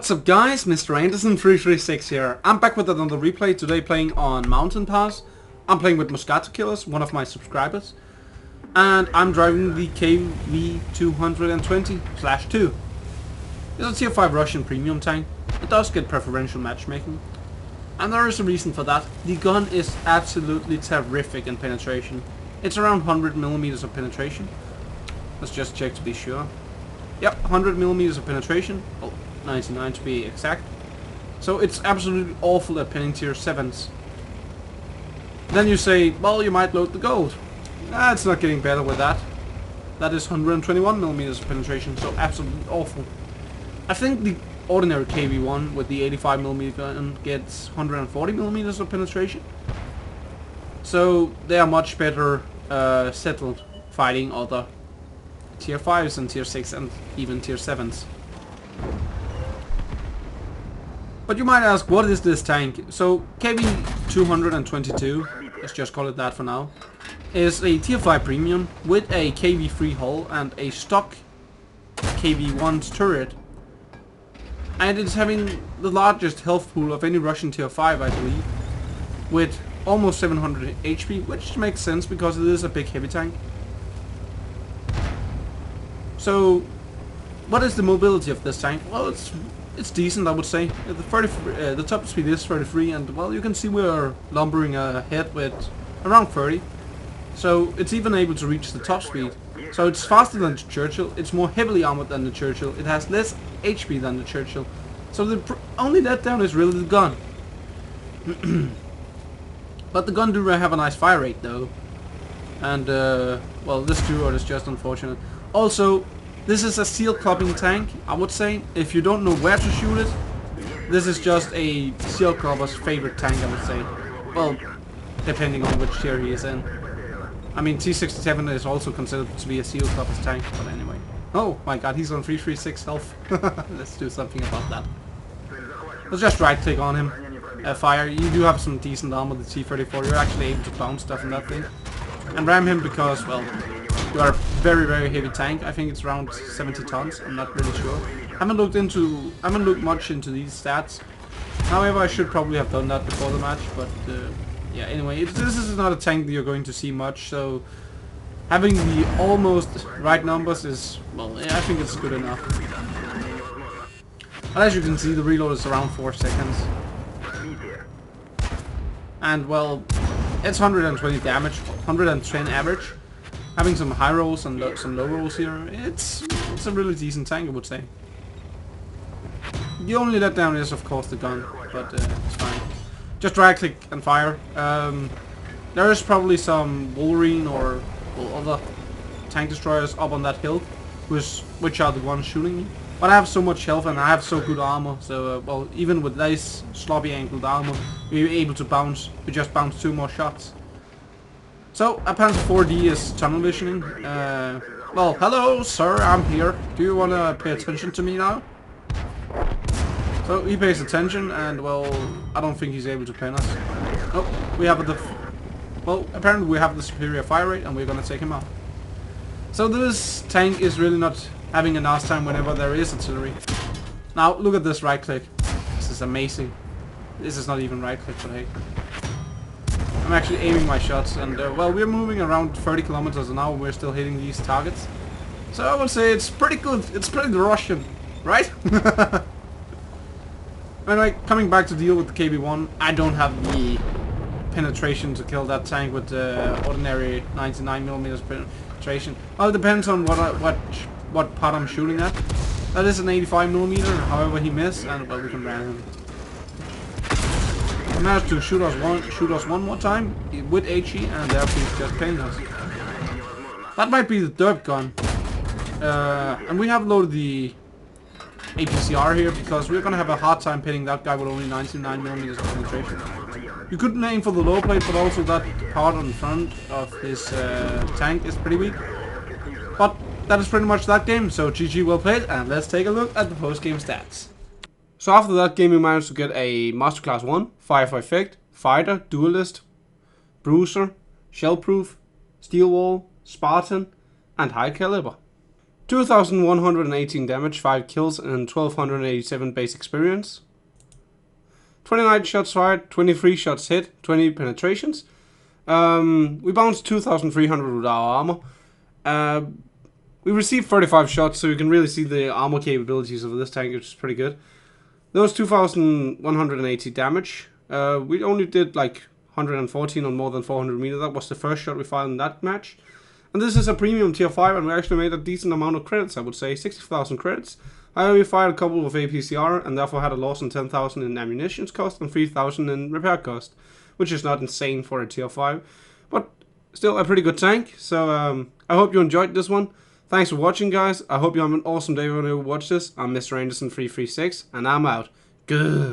What's up guys, Mr. Anderson336 here. I'm back with another replay, today playing on Mountain Pass. I'm playing with Moscato Killers, one of my subscribers. And I'm driving the kv-220-2. It's a tier 5 Russian premium tank. It does get preferential matchmaking. And there is a reason for that. The gun is absolutely terrific in penetration. It's around 100mm of penetration. Let's just check to be sure. Yep, 100mm of penetration. Oh, 99 to be exact. So it's absolutely awful at pinning tier 7s. Then you say, well, you might load the gold. It's not getting better with that. That is 121mm of penetration, so absolutely awful. I think the ordinary kv-1 with the 85mm gun gets 140mm of penetration. So they are much better settled fighting other tier 5s and tier 6 and even tier 7s. But you might ask, what is this tank? So kv-222, let's just call it that for now, is a tier 5 premium with a kv-free hull and a stock kv-1's turret. And it's having the largest health pool of any Russian tier 5, I believe, with almost 700 HP, which makes sense because it is a big heavy tank. So, what is the mobility of this tank? Well, it's decent, I would say. The top speed is 33, and well, you can see we're lumbering ahead with around 30. So it's even able to reach the top speed. So it's faster than the Churchill. It's more heavily armored than the Churchill. It has less HP than the Churchill. So the only letdown is really the gun. But the gun do have a nice fire rate though. And well, this duo is just unfortunate. Also, this is a seal clubbing tank, I would say. If you don't know where to shoot it, this is just a seal clubber's favorite tank, I would say. Well, depending on which tier he is in. I mean, T67 is also considered to be a seal clubber's tank, but anyway. Oh my god, he's on 336 health. Let's do something about that. Let's just right click on him. Fire. You do have some decent armor, the T34. You're actually able to bounce stuff in that thing. And ram him because, well, you are a very, very heavy tank. I think it's around 70 tons. I'm not really sure. I haven't looked much into these stats. However, I should probably have done that before the match. But yeah, anyway, this is not a tank that you're going to see much. So having the almost right numbers is, well, yeah, I think it's good enough. But as you can see, the reload is around 4 seconds. And well, it's 120 damage, 110 average. Having some high rolls and some low rolls here, it's a really decent tank, I would say. The only letdown is, of course, the gun, but it's fine. Just right click and fire. There is probably some Wolverine or other tank destroyers up on that hill, which are the ones shooting me. But I have so much health and I have so good armor, so well, even with this sloppy angled armor, we're able to bounce. We just bounce 2 more shots. So, a Panzer 4D is tunnel visioning. Well, hello, sir, I'm here. Do you want to pay attention to me now? So, he pays attention, and, well, I don't think he's able to pin us. Oh, we have well, apparently we have the superior fire rate, and we're going to take him out. So, this tank is really not having a nice time whenever there is artillery. Now, look at this right click. This is amazing. This is not even right click, but hey. I'm actually aiming my shots, and well, we're moving around 30 kilometers an hour. We're still hitting these targets, so I would say it's pretty good. It's pretty Russian, right? Anyway, coming back to deal with the kv-1, I don't have the penetration to kill that tank with ordinary 99mm penetration. Well, it depends on what part I'm shooting at. That is an 85mm. However, he missed, and well, we can ram him. He managed to shoot us one more time with HE, and therefore he's just pinned us. That might be the derp gun. And we have loaded the APCR here because we're gonna have a hard time pinning that guy with only 99mm of penetration. You could aim for the low plate, but also that part on the front of his tank is pretty weak. But that is pretty much that game, so GG well played, and let's take a look at the post-game stats. So after that game we managed to get a Masterclass 1, Fire for Effect, Fighter, Duelist, Bruiser, Shellproof, Steel Wall, Spartan, and High Caliber. 2,118 damage, 5 kills, and 1,287 base experience. 29 shots fired, 23 shots hit, 20 penetrations. We bounced 2,300 with our armor. We received 35 shots, so you can really see the armor capabilities of this tank, which is pretty good. That was 2,180 damage. We only did like 114 on more than 400 meters. That was the first shot we fired in that match. And this is a premium tier 5, and we actually made a decent amount of credits, I would say. 60,000 credits. I only fired a couple of APCR, and therefore had a loss on 10,000 in ammunition cost and 3,000 in repair cost. Which is not insane for a tier 5. But still a pretty good tank. So I hope you enjoyed this one. Thanks for watching, guys. I hope you have an awesome day when you watch this. I'm Mr. Anderson336, and I'm out. Good.